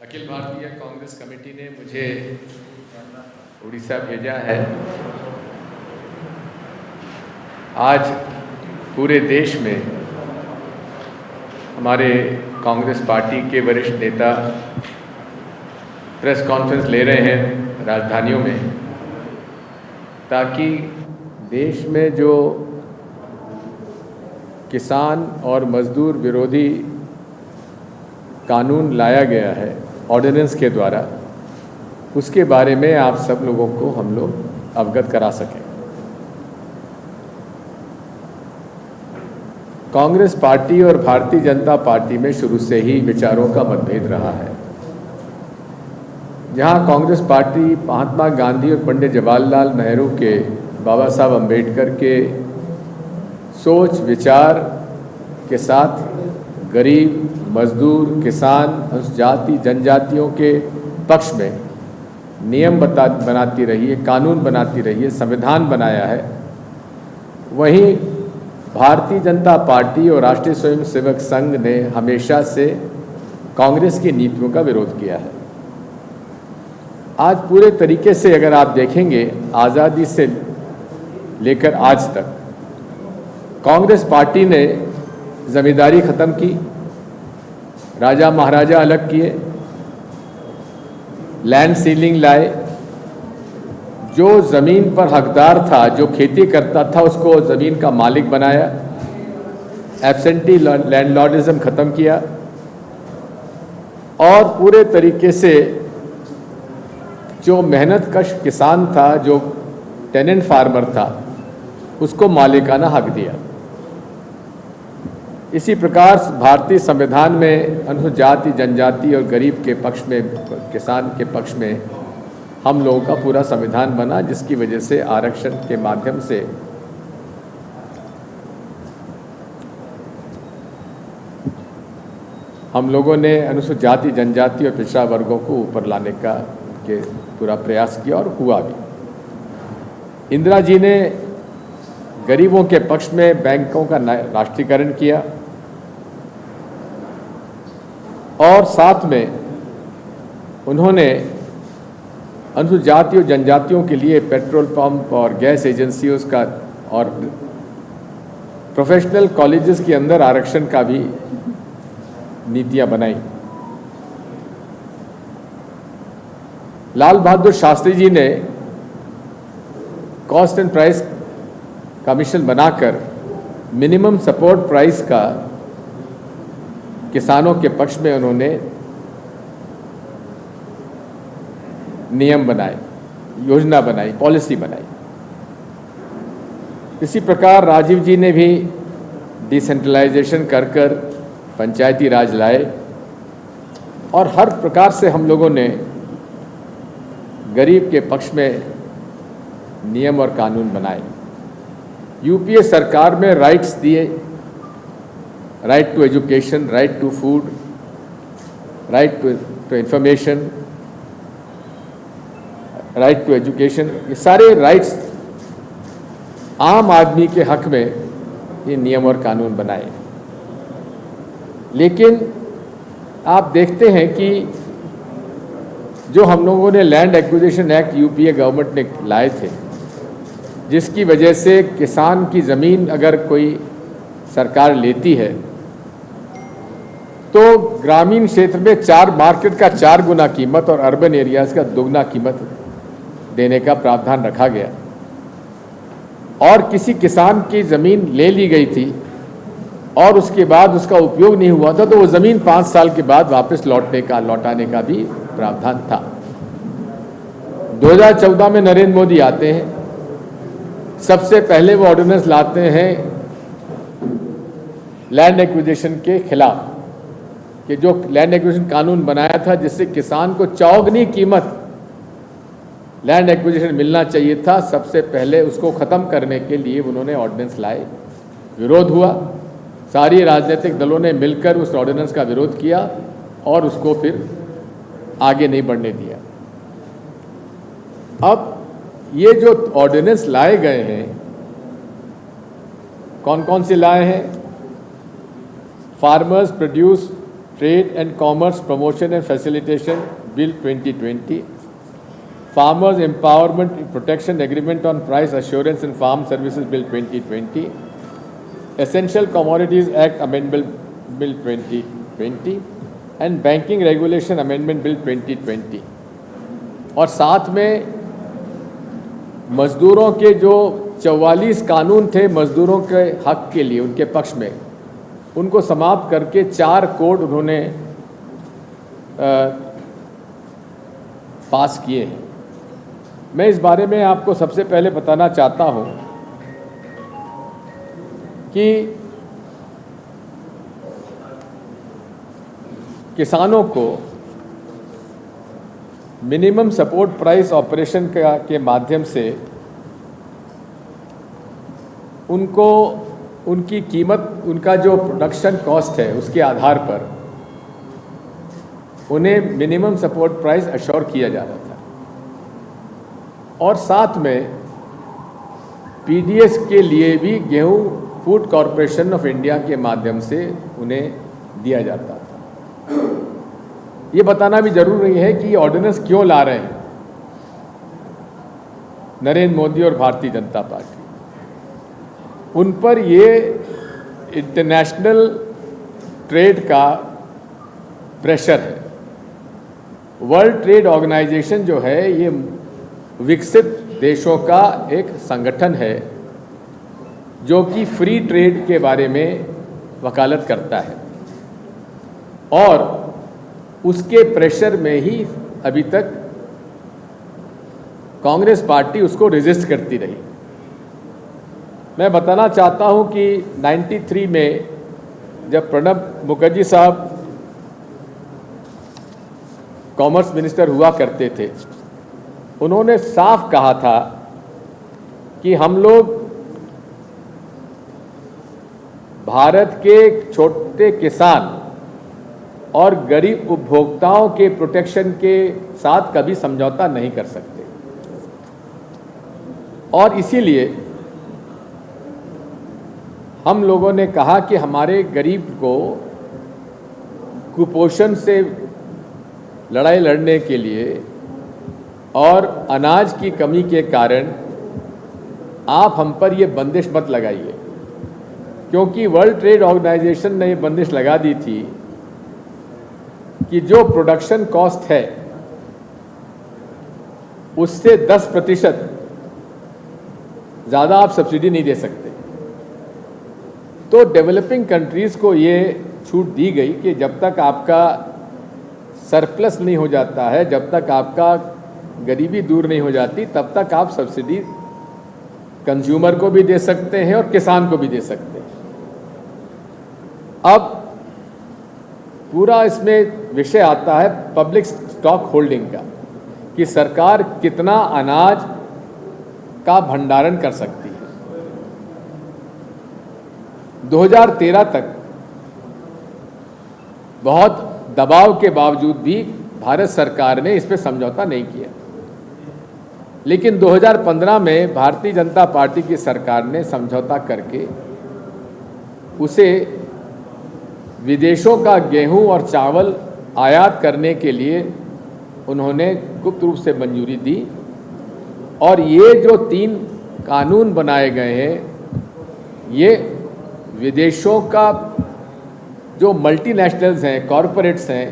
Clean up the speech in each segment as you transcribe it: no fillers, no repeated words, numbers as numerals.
Akhil Bharatiya Congress committee ने मुझे उड़ीसा भेजा है। आज पूरे देश में हमारे कांग्रेस पार्टी के वरिष्ठ नेता प्रेस कॉन्फ्रेंस ले रहे हैं राजधानियों में, ताकि देश में जो किसान और मजदूर विरोधी कानून लाया गया है ऑर्डिनेंस के द्वारा, उसके बारे में आप सब लोगों को हम लोग अवगत करा सकें। कांग्रेस पार्टी और भारतीय जनता पार्टी में शुरू से ही विचारों का मतभेद रहा है। जहां कांग्रेस पार्टी महात्मा गांधी और पंडित जवाहरलाल नेहरू के, बाबा साहब अम्बेडकर के सोच विचार के साथ गरीब, मजदूर, किसान, अनुसूचित जनजातियों के पक्ष में नियम बनाती रही है, कानून बनाती रही है, संविधान बनाया है, वहीं भारतीय जनता पार्टी और राष्ट्रीय स्वयंसेवक संघ ने हमेशा से कांग्रेस की नीतियों का विरोध किया है। आज पूरे तरीके से अगर आप देखेंगे, आज़ादी से लेकर आज तक कांग्रेस पार्टी ने जमींदारी ख़त्म की, राजा महाराजा अलग किए, लैंड सीलिंग लाए, जो ज़मीन पर हकदार था, जो खेती करता था, उसको ज़मीन का मालिक बनाया, एब्सेंटी लैंडलॉर्डिज्म ख़त्म किया और पूरे तरीके से जो मेहनतकश किसान था, जो टेनेंट फार्मर था, उसको मालिकाना हक दिया। इसी प्रकार भारतीय संविधान में अनुसूचित जनजाति और गरीब के पक्ष में, किसान के पक्ष में हम लोगों का पूरा संविधान बना, जिसकी वजह से आरक्षण के माध्यम से हम लोगों ने अनुसूचित जनजाति और पिछड़ा वर्गों को ऊपर लाने का के पूरा प्रयास किया और हुआ भी। इंदिरा जी ने गरीबों के पक्ष में बैंकों का राष्ट्रीयकरण किया और साथ में उन्होंने अनुसूचित जनजातियों के लिए पेट्रोल पंप और गैस एजेंसियों का और प्रोफेशनल कॉलेजेस के अंदर आरक्षण का भी नीतियां बनाई। लाल बहादुर शास्त्री जी ने कॉस्ट एंड प्राइस कमीशन बनाकर मिनिमम सपोर्ट प्राइस का किसानों के पक्ष में उन्होंने नियम बनाए, योजना बनाई, पॉलिसी बनाई। इसी प्रकार राजीव जी ने भी डिसेंट्रलाइजेशन कर पंचायती राज लाए और हर प्रकार से हम लोगों ने गरीब के पक्ष में नियम और कानून बनाए। यूपीए सरकार में राइट्स दिए, right to education, right to food, right to information, right to education, ये सारे राइट्स आम आदमी के हक में ये नियम और कानून बनाए। लेकिन आप देखते हैं कि जो हम लोगों ने land acquisition act UPA government ने लाए थे, जिसकी वजह से किसान की ज़मीन अगर कोई सरकार लेती है तो ग्रामीण क्षेत्र में मार्केट का 4 गुना कीमत और अर्बन एरियाज़ का 2 गुना कीमत देने का प्रावधान रखा गया। और किसी किसान की ज़मीन ले ली गई थी और उसके बाद उसका उपयोग नहीं हुआ था, तो वो ज़मीन 5 साल के बाद वापस लौटाने का भी प्रावधान था। 2014 में नरेंद्र मोदी आते हैं, सबसे पहले वो ऑर्डिनेंस लाते हैं लैंड एक्विजिशन के खिलाफ, कि जो लैंड एक्विजिशन कानून बनाया था जिससे किसान को चौगुनी कीमत लैंड एक्विजिशन मिलना चाहिए था, सबसे पहले उसको ख़त्म करने के लिए उन्होंने ऑर्डिनेंस लाए। विरोध हुआ, सारी राजनीतिक दलों ने मिलकर उस ऑर्डिनेंस का विरोध किया और उसको फिर आगे नहीं बढ़ने दिया। अब ये जो ऑर्डिनेंस लाए गए हैं, कौन कौन से लाए हैं? Farmers produce Trade and Commerce Promotion and Facilitation Bill 2020, Farmers Empowerment Protection Agreement on Price Assurance and Farm Services Bill 2020, Essential Commodities Act Amendment Bill 2020 and Banking Regulation Amendment Bill 2020। और साथ में मज़दूरों के जो 44 कानून थे मज़दूरों के हक के लिए उनके पक्ष में, उनको समाप्त करके 4 कोड उन्होंने पास किए हैं। मैं इस बारे में आपको सबसे पहले बताना चाहता हूं कि किसानों को मिनिमम सपोर्ट प्राइस ऑपरेशन के माध्यम से उनको उनकी कीमत, उनका जो प्रोडक्शन कॉस्ट है उसके आधार पर उन्हें मिनिमम सपोर्ट प्राइस अश्योर किया जा रहा था और साथ में पीडीएस के लिए भी गेहूं फूड कॉरपोरेशन ऑफ इंडिया के माध्यम से उन्हें दिया जाता था। ये बताना भी जरूरी है कि ये ऑर्डिनेंस क्यों ला रहे हैं नरेंद्र मोदी और भारतीय जनता पार्टी। उन पर ये इंटरनेशनल ट्रेड का प्रेशर है। वर्ल्ड ट्रेड ऑर्गेनाइजेशन जो है ये विकसित देशों का एक संगठन है जो कि फ्री ट्रेड के बारे में वकालत करता है और उसके प्रेशर में ही अभी तक कांग्रेस पार्टी उसको रेजिस्ट करती रही। मैं बताना चाहता हूं कि 93 में जब प्रणब मुखर्जी साहब कॉमर्स मिनिस्टर हुआ करते थे, उन्होंने साफ कहा था कि हम लोग भारत के छोटे किसान और गरीब उपभोक्ताओं के प्रोटेक्शन के साथ कभी समझौता नहीं कर सकते और इसीलिए हम लोगों ने कहा कि हमारे गरीब को कुपोषण से लड़ाई लड़ने के लिए और अनाज की कमी के कारण आप हम पर ये बंदिश मत लगाइए, क्योंकि वर्ल्ड ट्रेड ऑर्गेनाइजेशन ने ये बंदिश लगा दी थी कि जो प्रोडक्शन कॉस्ट है उससे 10% ज़्यादा आप सब्सिडी नहीं दे सकते। तो डेवलपिंग कंट्रीज़ को ये छूट दी गई कि जब तक आपका सरप्लस नहीं हो जाता है, जब तक आपका गरीबी दूर नहीं हो जाती, तब तक आप सब्सिडी कंज्यूमर को भी दे सकते हैं और किसान को भी दे सकते हैं। अब पूरा इसमें विषय आता है पब्लिक स्टॉक होल्डिंग का, कि सरकार कितना अनाज का भंडारण कर सकती है। 2013 तक बहुत दबाव के बावजूद भी भारत सरकार ने इस पर समझौता नहीं किया, लेकिन 2015 में भारतीय जनता पार्टी की सरकार ने समझौता करके उसे विदेशों का गेहूं और चावल आयात करने के लिए उन्होंने गुप्त रूप से मंजूरी दी और ये जो 3 कानून बनाए गए हैं, ये विदेशों का जो मल्टीनेशनल्स हैं, कॉरपोरेट्स हैं,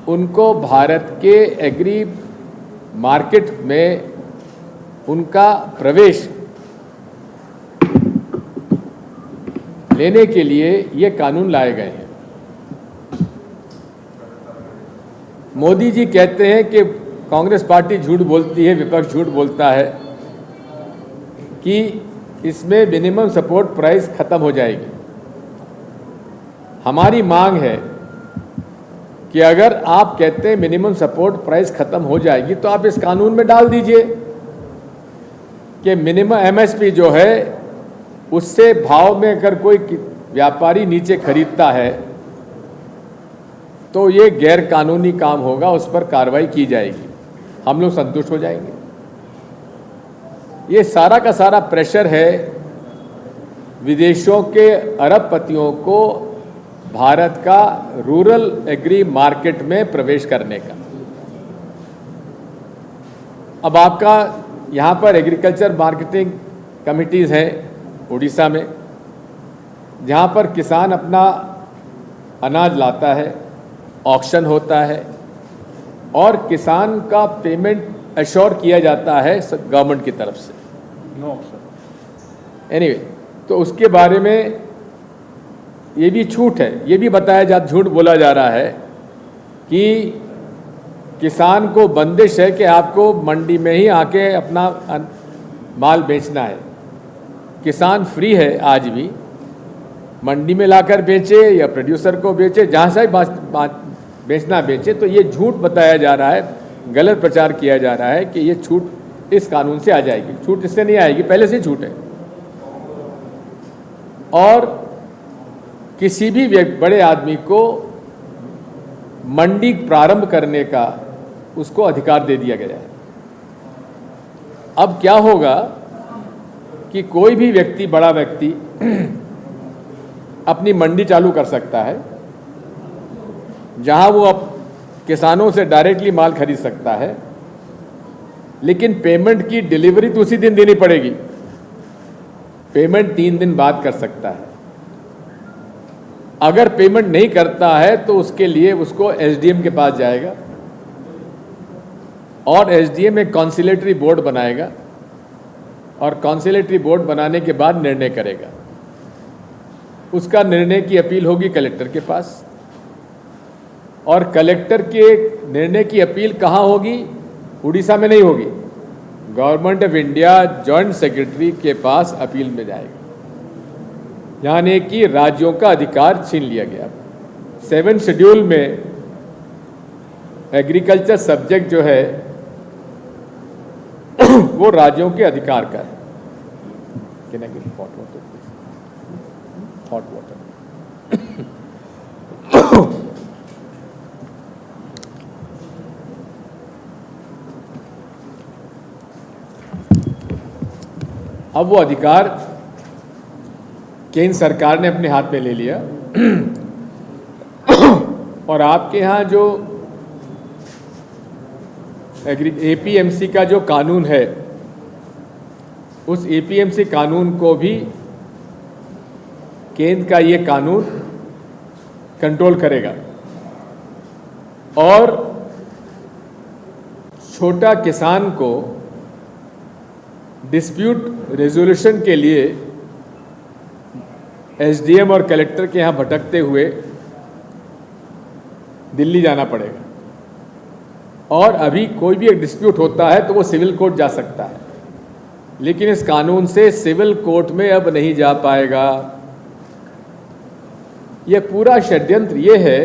उनको भारत के एग्री मार्केट में उनका प्रवेश लेने के लिए ये कानून लाए गए हैं। मोदी जी कहते हैं कि कांग्रेस पार्टी झूठ बोलती है, विपक्ष झूठ बोलता है कि इसमें मिनिमम सपोर्ट प्राइस खत्म हो जाएगी। हमारी मांग है कि अगर आप कहते हैं मिनिमम सपोर्ट प्राइस खत्म हो जाएगी तो आप इस कानून में डाल दीजिए कि मिनिमम एमएसपी जो है उससे भाव में अगर कोई व्यापारी नीचे खरीदता है तो ये गैर कानूनी काम होगा, उस पर कार्रवाई की जाएगी, हम लोग संतुष्ट हो जाएंगे। ये सारा का सारा प्रेशर है विदेशों के अरबपतियों को भारत का रूरल एग्री मार्केट में प्रवेश करने का। अब आपका यहाँ पर एग्रीकल्चर मार्केटिंग कमिटीज़ हैं उड़ीसा में, जहाँ पर किसान अपना अनाज लाता है, ऑक्शन होता है और किसान का पेमेंट एश्योर किया जाता है गवर्नमेंट की तरफ से। No option. एनीवे, तो उसके बारे में ये भी छूट है, ये भी बताया झूठ बोला जा रहा है कि किसान को बंदिश है कि आपको मंडी में ही आके अपना माल बेचना है। किसान फ्री है आज भी, मंडी में लाकर बेचे या प्रोड्यूसर को बेचे, जहाँ से बेचना बेचे। तो ये झूठ बताया जा रहा है, गलत प्रचार किया जा रहा है कि ये छूट इस कानून से आ जाएगी। छूट इससे नहीं आएगी, पहले से छूट है। और किसी भी बड़े आदमी को मंडी प्रारंभ करने का उसको अधिकार दे दिया गया है। अब क्या होगा कि कोई भी व्यक्ति, बड़ा व्यक्ति अपनी मंडी चालू कर सकता है, जहां वो अब किसानों से डायरेक्टली माल खरीद सकता है, लेकिन पेमेंट की डिलीवरी तो उसी दिन देनी पड़ेगी। पेमेंट 3 दिन बाद कर सकता है। अगर पेमेंट नहीं करता है तो उसके लिए उसको एसडीएम के पास जाएगा और एसडीएम एक कॉन्सिलेटरी बोर्ड बनाएगा और कॉन्सिलेटरी बोर्ड बनाने के बाद निर्णय करेगा। उसका निर्णय की अपील होगी कलेक्टर के पास और कलेक्टर के निर्णय की अपील कहाँ होगी? उड़ीसा में नहीं होगी, government of India joint secretary के पास अपील में जाएगा, यानी कि राज्यों का अधिकार छीन लिया गया। 7 शेड्यूल में एग्रीकल्चर सब्जेक्ट जो है वो राज्यों के अधिकार का है। हॉट वाटर अब वो अधिकार केंद्र सरकार ने अपने हाथ में ले लिया और आपके यहाँ जो एपीएमसी का जो कानून है, उस एपीएमसी कानून को भी केंद्र का ये कानून कंट्रोल करेगा और छोटा किसान को डिस्प्यूट रेजोल्यूशन के लिए एसडीएम और कलेक्टर के यहाँ भटकते हुए दिल्ली जाना पड़ेगा। और अभी कोई भी एक डिस्प्यूट होता है तो वो सिविल कोर्ट जा सकता है, लेकिन इस कानून से सिविल कोर्ट में अब नहीं जा पाएगा। यह पूरा षड्यंत्र ये है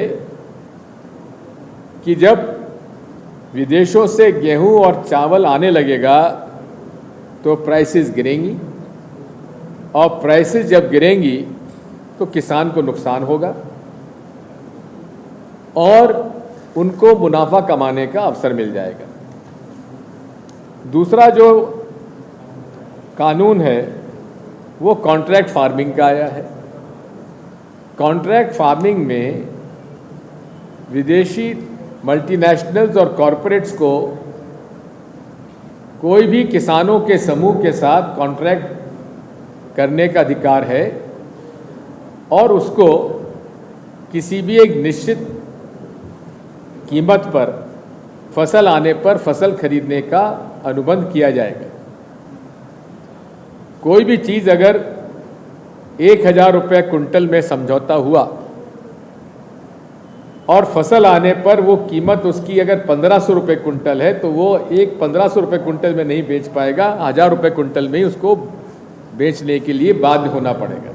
कि जब विदेशों से गेहूं और चावल आने लगेगा तो प्राइसेस गिरेंगी और प्राइसेस जब गिरेंगी तो किसान को नुकसान होगा और उनको मुनाफा कमाने का अवसर मिल जाएगा। दूसरा जो कानून है वो कॉन्ट्रैक्ट फार्मिंग का आया है। कॉन्ट्रैक्ट फार्मिंग में विदेशी मल्टीनेशनल्स और कॉरपोरेट्स को कोई भी किसानों के समूह के साथ कॉन्ट्रैक्ट करने का अधिकार है और उसको किसी भी एक निश्चित कीमत पर फसल आने पर फसल खरीदने का अनुबंध किया जाएगा। कोई भी चीज़ अगर 1000 रुपये कुंटल में समझौता हुआ और फसल आने पर वो कीमत उसकी अगर 1500 रुपये कुंटल है तो वो 1500 रुपये कुंटल में नहीं बेच पाएगा, 1000 रुपये कुंटल में ही उसको बेचने के लिए बाध्य होना पड़ेगा।